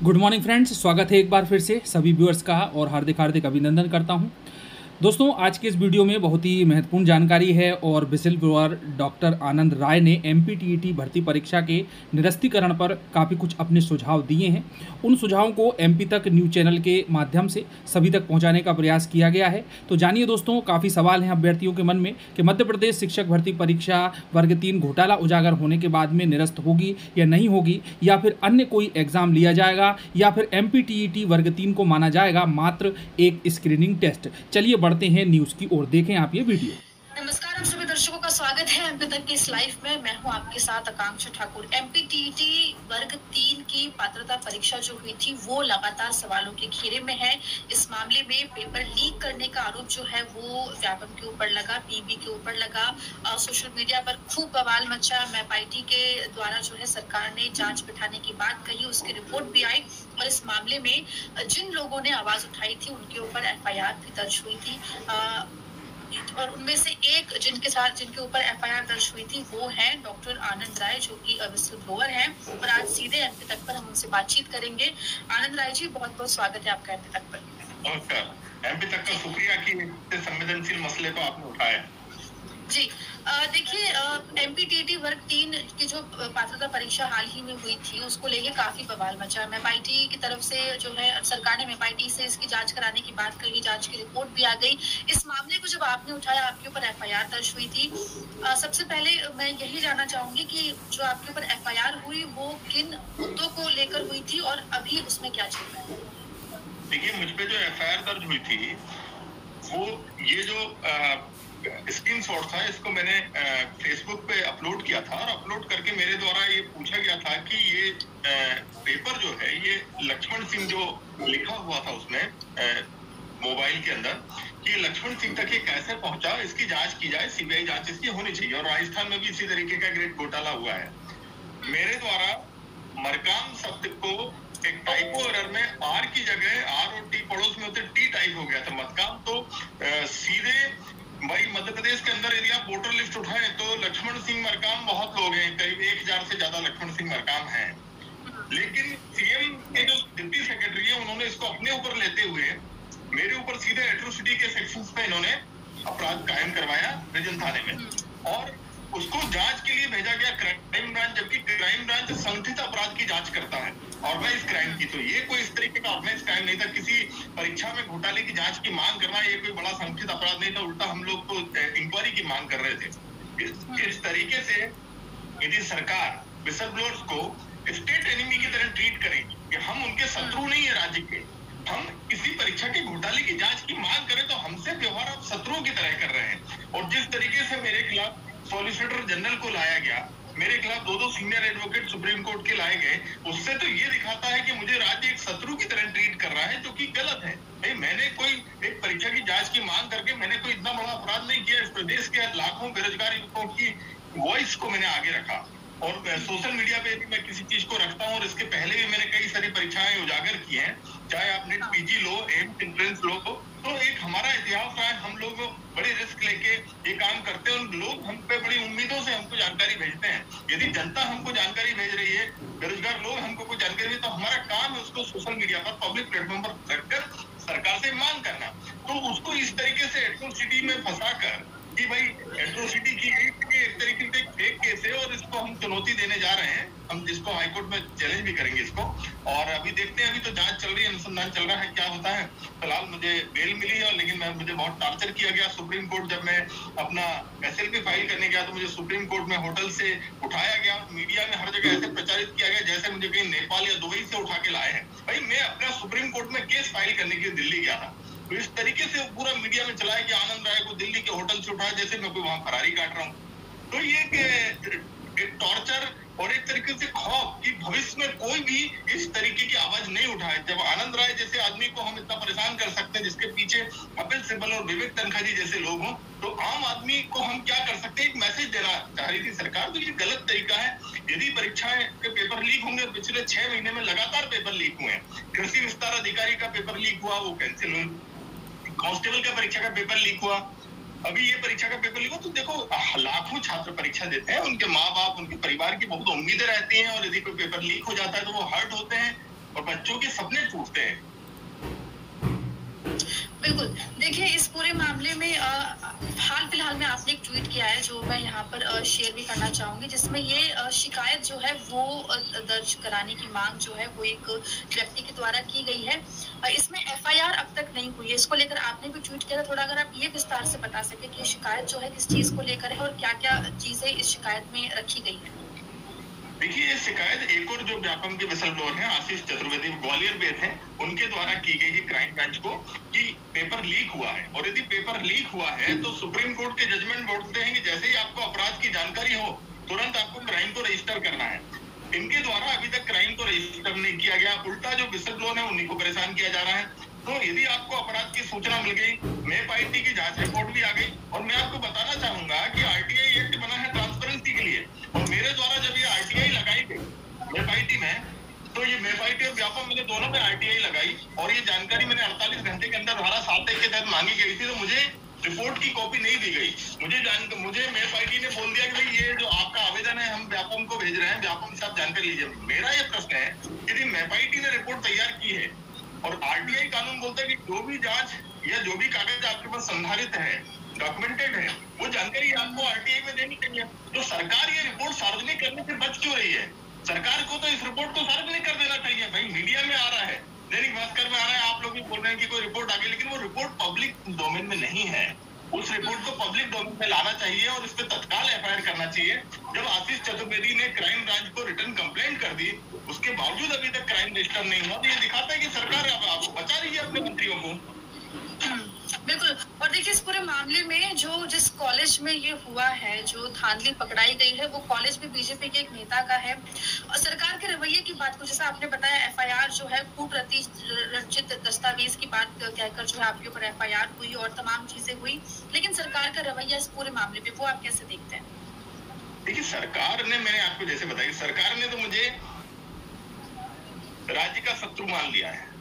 Good morning friends, स्वागत है एक बार फिर से सभी व्यूअर्स का और हार्दिक हार्दिक अभिनंदन करता हूं। दोस्तों, आज के इस वीडियो में बहुत ही महत्वपूर्ण जानकारी है और विसिल ब्लोअर डॉक्टर आनंद राय ने एमपीटीईटी भर्ती परीक्षा के निरस्तीकरण पर काफ़ी कुछ अपने सुझाव दिए हैं। उन सुझावों को एमपी तक न्यूज़ चैनल के माध्यम से सभी तक पहुंचाने का प्रयास किया गया है। तो जानिए दोस्तों, काफ़ी सवाल हैं अभ्यर्थियों के मन में कि मध्य प्रदेश शिक्षक भर्ती परीक्षा वर्ग 3 घोटाला उजागर होने के बाद में निरस्त होगी या नहीं होगी, या फिर अन्य कोई एग्जाम लिया जाएगा, या फिर एमपीटीईटी वर्ग 3 को माना जाएगा मात्र एक स्क्रीनिंग टेस्ट। चलिए बढ़ते हैं न्यूज़ की ओर, देखें आप ये वीडियो। नमस्कार, आप सभी दर्शकों का स्वागत है एमपी तक की इस लाइव में। मैं हूं आपके साथ आकांक्षा ठाकुर। एमपीटीईटी वर्ग 3 की पात्रता परीक्षा जो हुई थी वो लगातार सवालों के घेरे में है। इस मामले में पेपर लीक करने का आरोप जो है वो व्यापम के ऊपर लगा, पीबी के ऊपर लगा। सोशल मीडिया पर खूब बवाल मचा। मैपाइटी के द्वारा जो है सरकार ने जांच बिठाने की बात कही, उसकी रिपोर्ट भी आई और इस मामले में जिन लोगों ने आवाज उठाई थी उनके ऊपर एफआईआर भी दर्ज हुई थी। और उनमें से एक जिनके ऊपर एफआईआर दर्ज हुई थी वो है डॉक्टर आनंद राय, जो कि विसिल ब्लोअर हैं। और आज सीधे एमपी तक पर हम उनसे बातचीत करेंगे। आनंद राय जी, बहुत बहुत स्वागत है आपका एमपी तक पर। नमस्कार। एमपी तक का शुक्रिया कि संवेदनशील मसले को आपने उठाया। जी, देखिए, एमपीटीईटी वर्ग 3 की जो पात्रता परीक्षा हाल ही में हुई थी उसको लेके काफी बवाल मचा। मैपाइटी की तरफ से जो है सरकार ने मैपाइटी से इसकी जांच कराने की बात कही, जांच की रिपोर्ट भी आ गई। इस मामले को जब आपने उठाया, आपके ऊपर एफआईआर दर्ज हुई थी। सबसे पहले मैं यही जानना चाहूंगी कि जो आपके ऊपर एफआईआर हुई वो किन मुद्दों को लेकर हुई थी और अभी उसमें क्या चल रहा है? देखिए, मुझ पे जो एफआईआर दर्ज हुई थी वो ये जो स्क्रीनशॉट था, इसको मैंने फेसबुक पे अपलोड किया था और अपलोड करके मेरे द्वारा ये पूछा गया था कि ये पेपर जो है ये लक्ष्मण सिंह जो लिखा हुआ था उसमें मोबाइल के अंदर, कि लक्ष्मण सिंह तक ये कैसे पहुंचा, इसकी जांच की जाए, सीबीआई जांच इसकी होनी चाहिए। और राजस्थान में भी इसी तरीके का ग्रेट घोटाला हुआ है। मेरे द्वारा मरकाम शब्द को एक टाइपो एरर में आर की जगह आर और टी पड़ोस में होते टी टाइप हो गया था मरकाम। तो सीधे भाई मध्य प्रदेश के अंदर यदि आप वोटर लिस्ट उठाएं तो लक्ष्मण सिंह मरकाम बहुत लोग हैं, करीब 1000 से ज्यादा लक्ष्मण सिंह मरकाम हैं। लेकिन सीएम के जो डिप्टी सेक्रेटरी है उन्होंने इसको अपने ऊपर लेते हुए मेरे ऊपर सीधे एट्रोसिटी के सेक्शंस पे इन्होंने अपराध कायम करवाया रीजन थाने में और उसको जांच के लिए भेजा गया क्राइम ब्रांच, जबकि क्राइम ब्रांच संगठित अपराध की जांच करता है ऑर्गेनाइज क्राइम की। तो ये कोई इस तरीके का ऑर्गेनाइज क्राइम नहीं था। किसी परीक्षा में घोटाले की जांच की मांग करना ये कोई बड़ा संगठित अपराध नहीं था। उल्टा हम लोग तो इंक्वायरी की मांग कर रहे थे। इस तरीके से यदि सरकार विसिल ब्लोअर्स को स्टेट एनिमी की तरह ट्रीट करेगी कि हम उनके शत्रु नहीं है राज्य के, हम किसी परीक्षा के घोटाले की जांच की मांग करें तो हमसे व्यवहार आप शत्रुओं की तरह कर रहे हैं। और जिस तरीके से मेरे खिलाफ सॉलिसिटर जनरल को लाया गया, मेरे खिलाफ दो सीनियर एडवोकेट सुप्रीम कोर्ट के लाए गए, उससे तो ये दिखाता है कि मुझे राज्य एक शत्रु की तरह ट्रीट कर रहा है, जो कि गलत है। भाई, मैंने कोई एक परीक्षा की जांच की मांग करके मैंने कोई इतना बड़ा अपराध नहीं किया। इस प्रदेश के लाखों बेरोजगार युवकों की वॉइस को मैंने आगे रखा और सोशल मीडिया पे भी मैं किसी चीज को रखता हूँ। और इसके पहले भी मैंने कई सारी परीक्षाएं उजागर की हैं, चाहे आप नेट पीजी लो, एम्स एंट्रेंस लो। तो एक हमारा इतिहास रहा है, हम लोग बड़े रिस्क लेके ये काम करते हैं और लोग हम पे बड़ी उम्मीदों से हमको जानकारी भेजते हैं। यदि जनता हमको जानकारी भेज रही है, बेरोजगार लोग हमको कोई जानकारी भेज, तो हमारा काम है उसको सोशल मीडिया पर पब्लिक प्लेटफॉर्म पर रखकर सरकार से मांग करना। तो उसको इस तरीके से एट्रोसिटी में फंसा कर कि भाई एट्रोसिटी की एक तरीके से फेक केस है और इसको हम चुनौती देने जा रहे हैं। हम जिसको हाईकोर्ट में चैलेंज भी करेंगे इसको। और अभी देखते हैं, अभी तो जांच चल रही है, अनुसंधान चल रहा है, क्या होता है। फिलहाल मुझे बेल मिली है, लेकिन मुझे बहुत टार्चर किया गया सुप्रीम कोर्ट। जब मैं अपना एसएलपी फाइल करने गया तो मुझे सुप्रीम कोर्ट में होटल से उठाया गया, मीडिया में हर जगह ऐसे प्रचारित किया गया जैसे मुझे कहीं नेपाल या दुबई से उठा के लाए हैं। भाई, मैं अपना सुप्रीम कोर्ट में केस फाइल करने के लिए दिल्ली गया था, तो इस तरीके से पूरा मीडिया में चलाया कि आनंद राय को दिल्ली के होटल से उठाया जैसे मैं कोई वहां फरारी काट रहा हूँ। तो ये टॉर्चर और एक तरीके से खौफ कि भविष्य में कोई भी इस तरीके की आवाज नहीं उठाए। जब आनंद राय जैसे आदमी को हम इतना परेशान कर सकते हैं, जिसके पीछे कपिल सिब्बल और विवेक तनखा जी जैसे लोग हों, तो आम आदमी को हम क्या कर सकते हैं? एक मैसेज देना चाह रही थी सरकार। तो ये गलत तरीका है। यदि परीक्षाएं के पेपर लीक होंगे, पिछले 6 महीने में लगातार पेपर लीक हुए हैं। कृषि विस्तार अधिकारी का पेपर लीक हुआ, वो कैंसिल हुआ। कांस्टेबल का परीक्षा का पेपर लीक हुआ, अभी ये परीक्षा का पेपर लिखो तो देखो लाखों छात्र परीक्षा देते हैं, उनके माँ बाप, उनके परिवार की बहुत उम्मीदें रहती हैं, और यदि कोई पेपर लीक हो जाता है तो वो हर्ट होते हैं और बच्चों के सपने टूटते हैं। बिल्कुल। देखिए, इस पूरे मामले में हाल फिलहाल में आपने एक ट्वीट किया है जो मैं यहाँ पर शेयर भी करना चाहूंगी, जिसमें ये शिकायत जो है वो दर्ज कराने की मांग जो है वो एक व्यक्ति के द्वारा की गई है। इसमें एफआईआर अब तक नहीं हुई है, इसको लेकर आपने भी ट्वीट किया था। थोड़ा अगर आप ये विस्तार से बता सके कि शिकायत जो है किस चीज को लेकर है और क्या क्या चीजें इस शिकायत में रखी गई है। देखिए, ये शिकायत एक और जो व्यापम के विसल ब्लोअर हैं आशीष चतुर्वेदी, ग्वालियर बेस हैं, उनके द्वारा की गई है क्राइम ब्रांच को कि पेपर लीक हुआ है, और यदि पेपर लीक हुआ है तो सुप्रीम कोर्ट के जजमेंट बोलते हैं कि जैसे ही आपको अपराध की जानकारी हो तुरंत आपको क्राइम को रजिस्टर करना है। इनके द्वारा अभी तक क्राइम को रजिस्टर नहीं किया गया, उल्टा जो विसल ब्लोअर है उन्हीं को परेशान किया जा रहा है। तो यदि आपको अपराध की सूचना मिल गई, मेप आईटी की जांच रिपोर्ट भी आ गई, और मैं आपको बताना चाहूंगा कि आरटीआई एक्ट बना है ट्रांसपेरेंसी के लिए, और मेरे द्वारा जब ये आरटीआई लगाई गई मेप आईटी में, तो ये मेप आईटी और व्यापम मैंने दोनों में आरटीआई लगाई, और ये जानकारी मैंने 48 घंटे के अंदर धारा 7 के तहत मांगी गई थी, तो मुझे रिपोर्ट की कॉपी नहीं दी गई। मुझे मेप आईटी ने बोल दिया कि भाई ये जो आपका आवेदन है हम व्यापम को भेज रहे हैं, व्यापम से आप जानकारी लीजिए। मेरा ये प्रश्न है कि मेप आईटी ने रिपोर्ट तैयार की है और आरटीआई कानून बोलता है कि जो भी जांच या जो भी कागज आपके पास संधारित है, डॉक्यूमेंटेड है, वो जानकारी आपको आरटीआई में देनी चाहिए। तो सरकार ये रिपोर्ट सार्वजनिक करने से बच क्यों रही है? सरकार को तो इस रिपोर्ट को सार्वजनिक कर देना चाहिए। भाई मीडिया में आ रहा है, दैनिक भास्कर में आ रहा है, आप लोग भी बोल रहे हैं कि कोई रिपोर्ट आ गई, लेकिन वो रिपोर्ट पब्लिक डोमेन में नहीं है। उस रिपोर्ट को पब्लिक डोमेन में लाना चाहिए और इस पर तत्काल एफआईआर करना चाहिए। जब आशीष चतुर्वेदी ने क्राइम ब्रांच को रिटर्न कंप्लेंट कर दी, उसके बावजूद अभी तक क्राइम रजिस्टर नहीं हुआ, तो ये दिखाता है कि सरकार अब बचा रही है अपने मंत्रियों को। बिल्कुल। और देखिए, इस पूरे मामले में जिस कॉलेज में ये हुआ है, जो धांधली पकड़ाई गई है, वो कॉलेज भी बीजेपी के एक नेता का है। और सरकार के रवैये की बात को, जैसा आपने बताया, एफआईआर जो है कूट रचित दस्तावेज की बात कहकर जो है आपके ऊपर एफआईआर हुई और तमाम चीजें हुई, लेकिन सरकार का रवैया इस पूरे मामले में वो आप कैसे देखते हैं? देखिए, सरकार ने, मैंने आपको जैसे बताया, सरकार ने तो मुझे राज्य का शत्रु मान लिया है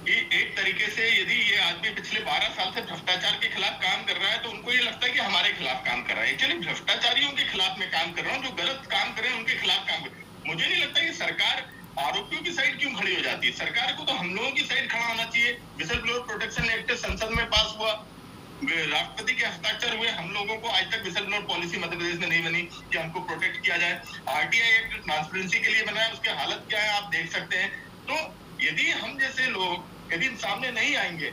कि एक तरीके से यदि ये आदमी पिछले 12 साल से भ्रष्टाचार के खिलाफ काम कर रहा है तो उनको ये लगता है कि हमारे खिलाफ काम कर रहा है। एक्चुअली भ्रष्टाचारियों के खिलाफ मैं काम कर रहा हूँ, जो गलत काम कर रहे हैं उनके खिलाफ काम कर रहा हूँ। मुझे नहीं लगता कि सरकार आरोपियों की साइड क्यों खड़ी हो जाती है। सरकार को तो हम लोगों की साइड खड़ा होना चाहिए। विसल ब्लोअर प्रोटेक्शन एक्ट संसद में पास हुआ, राष्ट्रपति के हस्ताक्षर हुए, हम लोगों को आज तक whistle blower policy Madhya Pradesh में नहीं बनी कि हमको प्रोटेक्ट किया जाए। आरटीआई एक्ट ट्रांसपेरेंसी के लिए बना है, उसकी हालत क्या है आप देख सकते हैं। तो यदि हम जैसे लोग यदि सामने नहीं आएंगे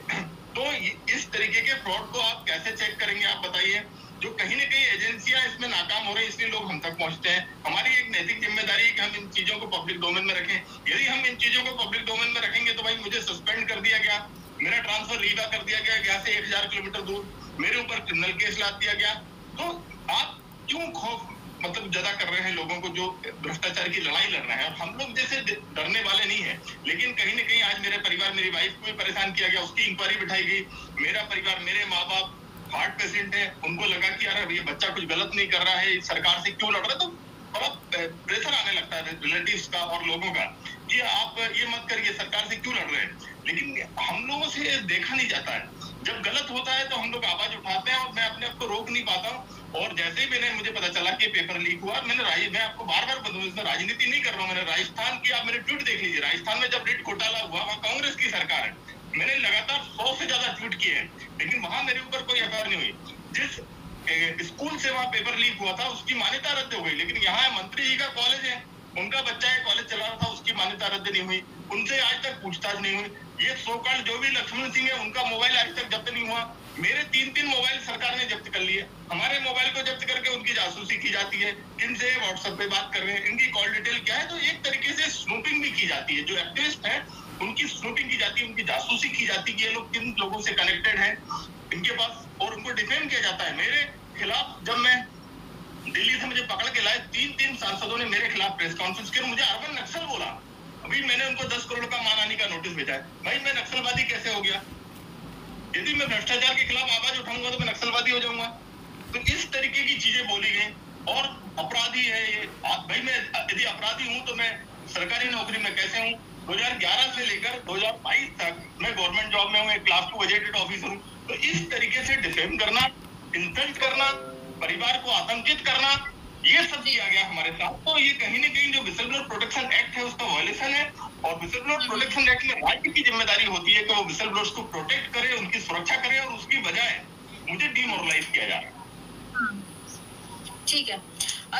तो इस तरीके के फ्रॉड को आप कैसे चेक करेंगे, आप बताइए। जो कहीं ना कहीं एजेंसियां इसमें नाकाम हो रही है, इसलिए लोग हम तक पहुंचते हैं। हमारी एक नैतिक जिम्मेदारी है कि हम इन चीजों को पब्लिक डोमेन में रखें। यदि हम इन चीजों को पब्लिक डोमेन में रखेंगे तो भाई मुझे सस्पेंड कर दिया गया, मेरा ट्रांसफर रीवा कर दिया गया, यहाँ से 1000 किलोमीटर दूर, मेरे ऊपर क्रिमिनल केस लाद दिया गया, तो आप क्यों खौफ जदा कर रहे हैं लोगों को जो भ्रष्टाचार की लड़ाई लड़ रहे हैं? और हम लोग जैसे डरने वाले नहीं है, लेकिन कहीं ना कहीं आज मेरे परिवार, मेरी वाइफ को भी परेशान किया गया, उसकी इंक्वायरी बिठाई गई। मेरा परिवार, मेरे माँ बाप हार्ट पेशेंट है, उनको लगा कि यार ये बच्चा कुछ गलत नहीं कर रहा है, सरकार से क्यों लड़ रहा है, तो बड़ा प्रेशर आने लगता है रिलेटिव्स का और लोगों का कि आप ये मत करिए, सरकार से क्यों लड़ रहे हैं। लेकिन हम लोगों से देखा नहीं जाता है। जब गलत होता है तो हम लोग आवाज उठाते हैं और मैं अपने आप को रोक नहीं पाता हूँ। और जैसे ही मुझे पता चला कि पेपर लीक हुआ, मैं आपको बार बार बताऊं, इसमें राजनीति नहीं कर रहा हूँ। मैंने राजस्थान की, आप मेरे ट्वीट देख लीजिए, राजस्थान में जब रिट घोटाला हुआ, वहाँ कांग्रेस की सरकार है, मैंने लगातार 100 से ज्यादा ट्वीट किए हैं, लेकिन वहां मेरे ऊपर कोई एफआईआर नहीं हुई। जिस स्कूल से वहां पेपर लीक हुआ था उसकी मान्यता रद्द हो गई, लेकिन यहाँ मंत्री जी का कॉलेज है, उनका बच्चा ये कॉलेज चला रहा था, उसकी मान्यता रद्द नहीं हुई, उनसे आज तक पूछताछ नहीं हुई। ये सोकाल जो भी लक्ष्मण सिंह है, उनका मोबाइल आज तक जब्त नहीं हुआ। मेरे 3 मोबाइल सरकार ने जब्त कर लिए। हमारे मोबाइल को जब्त करके उनकी जासूसी की जाती है, किनसे व्हाट्सएप पे बात कर रहे हैं, इनकी कॉल डिटेल क्या है। तो एक तरीके से स्नूपिंग भी की जाती है, जो एक्टिविस्ट है उनकी स्नूपिंग की जाती है, उनकी जासूसी की जाती है कि ये लोग किन लोगों से कनेक्टेड है इनके पास, और उनको डिफेम किया जाता है। मेरे खिलाफ जब मैं दिल्ली से मुझे पकड़ के लाए, 3 सांसदों ने मेरे खिलाफ प्रेस कॉन्फ्रेंस की, मुझे अर्बन नक्सल बोला। अभी मैंने उनको 10 करोड़ का मानहानि का नोटिस भेजा है। भाई मैं नक्सलवादी कैसे हो गया? यदि मैं भ्रष्टाचार के खिलाफ आवाज उठाऊंगा तो मैं नक्सलवादी हो जाऊंगा। तो इस तरीके की चीजें बोली गई। और अपराधी है ये, भाई मैं यदि अपराधी हूं तो मैं सरकारी नौकरी में कैसे हूं? 2011 से लेकर 2022 तक मैं गवर्नमेंट जॉब में हूँ, एक क्लास 2 गजेटेड ऑफिसर हूँ। तो इस तरीके से डिफेम करना, इंसल्ट करना, परिवार को आतंकित करना, ये सब किया गया हमारे साथ। तो ये कहीं न कहीं जो विसल ब्लोअर प्रोटेक्शन एक्ट है उसका वायलेशन है, और विसल ब्लोअर प्रोटेक्शन एक्ट में राज्य की जिम्मेदारी होती है कि वो विसल ब्लोअर्स को प्रोटेक्ट करे, उनकी सुरक्षा करे, और उसकी बजाय मुझे डिमोरलाइज किया जा रहा है। ठीक है।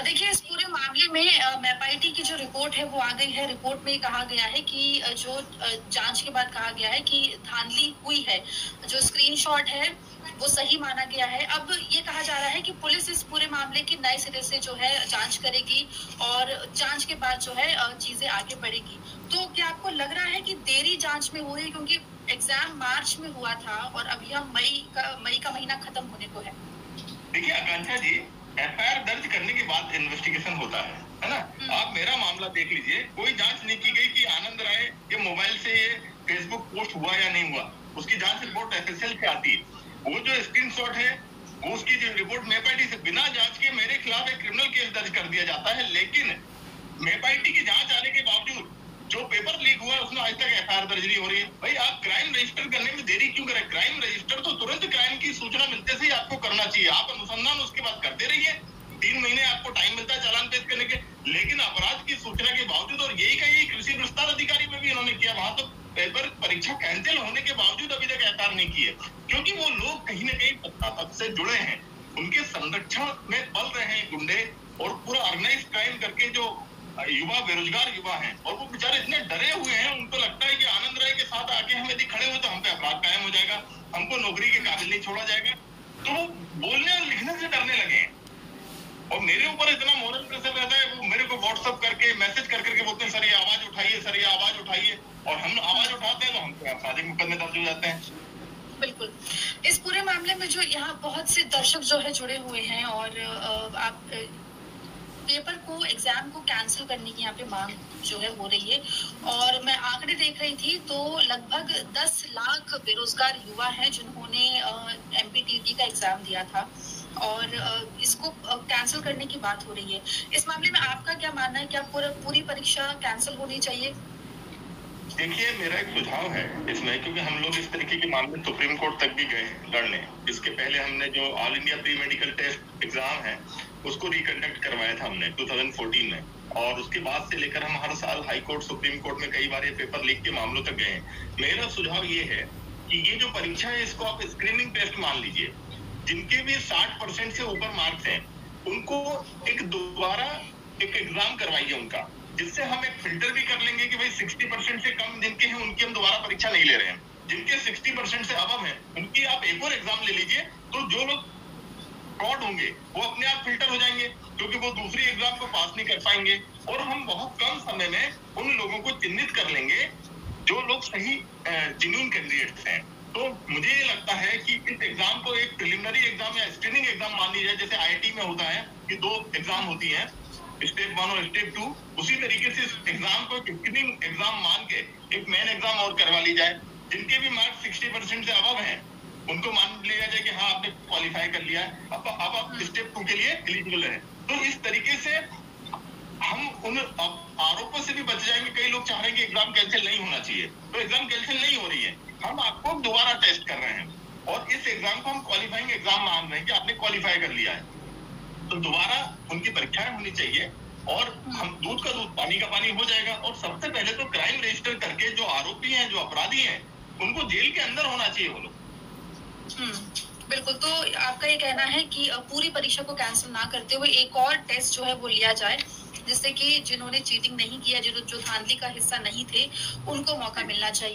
देखिए, इस पूरे मामले में मैपाइटी की जो रिपोर्ट है वो आ गई है। रिपोर्ट में कहा गया है कि जो जांच के बाद कहा गया है कि धांधली हुई है, जो स्क्रीनशॉट है वो सही माना गया है। अब ये कहा जा रहा है कि पुलिस इस पूरे मामले की नए सिरे से जो है जांच करेगी, और जांच के बाद जो है चीजें आगे बढ़ेगी। तो क्या आपको लग रहा है कि देरी जांच में हो रही है, क्योंकि एग्जाम मार्च में हुआ था और अभी हम मई का महीना खत्म होने को है? देखिए आकांक्षा जी, एफआईआर दर्ज करने के बाद इन्वेस्टिगेशन होता है ना। आप मेरा मामला देख लीजिए, कोई जांच नहीं की गई कि आनंद राय के मोबाइल से ये फेसबुक पोस्ट हुआ या नहीं हुआ। उसकी जांच रिपोर्ट एफएसएल से आती है। वो जो स्क्रीनशॉट है वो उसकी जो रिपोर्ट मैपाइटी से बिना जांच के मेरे खिलाफ एक क्रिमिनल केस दर्ज कर दिया जाता है। लेकिन मैपाइटी की जांच आने के बावजूद जो पेपर लीक हुआ है उसमें आज तक एफआईआर दर्ज नहीं हो रही है। भाई आप क्राइम रजिस्टर करने में देरी क्यों करें? क्राइम रजिस्टर तो तुरंत क्राइम की सूचना मिलते से ही आपको करना चाहिए। आप अनुसंधान उसके बाद करते रहिए, 3 महीने आपको टाइम मिलता है चालान पेश करने के। लेकिन अपराध की सूचना के बावजूद, और यही का यही कृषि विस्तार अधिकारी में भी इन्होंने किया, वहां तो पेपर परीक्षा कैंसिल होने के बावजूद अभी तक एफआईआर नहीं की है, क्योंकि वो लोग कहीं न कहीं सत्ता पक्ष से जुड़े हैं, उनके संरक्षण में पल रहे हैं गुंडे, और पूरा ऑर्गेनाइज क्राइम करके जो युवा, बेरोजगार युवा हैं, और वो बेचारे इतने डरे हुए हैं, उनको लगता है कि आनंद राय के साथ आके हम यदि खड़े हुए तो हम पे अपराध कायम हो जाएगा, हमको नौकरी के काबिल नहीं छोड़ा जाएगा। तो वो बोलने और लिखने से डरने लगे हैं, और मेरे ऊपर इतना मोरल प्रेशर रहता है। वो मेरे को व्हाट्सएप करके, मैसेज कर करके बोलते हैं, सर ये आवाज उठाइए, सर ये आवाज उठाइए, और हम आवाज उठाते हैं तो हम पे आपराधिक मुकदमे दर्ज हो जाते हैं। बिल्कुल। इस पूरे मामले में जो यहाँ बहुत से दर्शक जो है जुड़े हुए हैं, और आप पेपर को, एग्जाम को कैंसिल करने की यहाँ पे मांग जो है हो रही है। और मैं आंकड़े देख रही थी तो लगभग 10 लाख बेरोजगार युवा हैं जिन्होंने एमपीटीटी का एग्जाम दिया था, और इसको कैंसिल करने की बात हो रही है। इस मामले में आपका क्या मानना है? क्या पूरी परीक्षा कैंसिल होनी चाहिए? देखिए, मेरा एक सुझाव है इसमें, क्योंकि हम लोग इस तरीके के मामले सुप्रीम कोर्ट तक भी गए लड़ने। इसके पहले हमने जो All India pre medical test exam है उसको रिकंडक्ट करवाया था हमने 2014 में, और उसके बाद से लेकर हम हर साल हाई कोर्ट, सुप्रीम कोर्ट में कई बार ये पेपर लीक के मामलों तक गए हैं। मेरा सुझाव ये है कि ये जो परीक्षा है इसको आप स्क्रीनिंग टेस्ट मान लीजिए। जिनके भी 60% से ऊपर मार्क्स हैं उनको एक दोबारा एक एग्जाम करवाइए उनका, जिससे हम एक फिल्टर भी कर लेंगे कि भाई 60% से कम जिनके हैं उनकी हम दोबारा परीक्षा नहीं ले रहे हैं। जिनके 60% से अबव है उनकी आप एक और एग्जाम ले लीजिए, तो जो लोग फ्रॉड होंगे वो अपने आप फिल्टर हो जाएंगे, क्योंकि वो दूसरी एग्जाम को पास नहीं कर पाएंगे, और हम बहुत कम समय में उन लोगों को चिन्हित कर लेंगे जो लोग सही जेन्युइन कैंडिडेट्स हैं। तो मुझे ये लगता है कि इस एग्जाम को एक प्रिलिमिनरी एग्जाम या स्क्रीनिंग एग्जाम मान लीजिए, जैसे आईआईटी में होता है कि 2 एग्जाम होती है, स्टेप 1 और स्टेप 2। उसी तरीके से इस एग्जाम को स्क्रीनिंग एग्जाम मान के एक मेन एग्जाम और करवा ली जाए। जिनके भी मार्क्स 60% से अबव हैं उनको मान लिया जाए कि हाँ आपने क्वालिफाई कर लिया है, अब आप स्टेप 2 के लिए एलिजिबल है। तो इस तरीके से हम उन आरोपों से भी बच जाएंगे। कई लोग चाह रहे हैं कि एग्जाम कैंसिल नहीं होना चाहिए, तो एग्जाम कैंसिल नहीं हो रही है, हम आपको दोबारा टेस्ट कर रहे हैं, और इस एग्जाम को हम क्वालिफाइंग एग्जाम मान रहे हैं कि आपने क्वालिफाई कर लिया है। तो दोबारा उनकी परीक्षाएं होनी चाहिए, और हम दूध का दूध पानी का पानी हो जाएगा। और सबसे पहले तो क्राइम रजिस्टर करके जो आरोपी हैं, जो अपराधी हैं, उनको जेल के अंदर होना चाहिए वो लोग। बिल्कुल। तो आपका ये कहना है कि पूरी परीक्षा को कैंसिल ना करते हुए एक और टेस्ट जो है वो लिया जाए, जिससे कि जिन्होंने चीटिंग नहीं किया, जो धांधली का हिस्सा नहीं थे, उनको मौका मिलना चाहिए।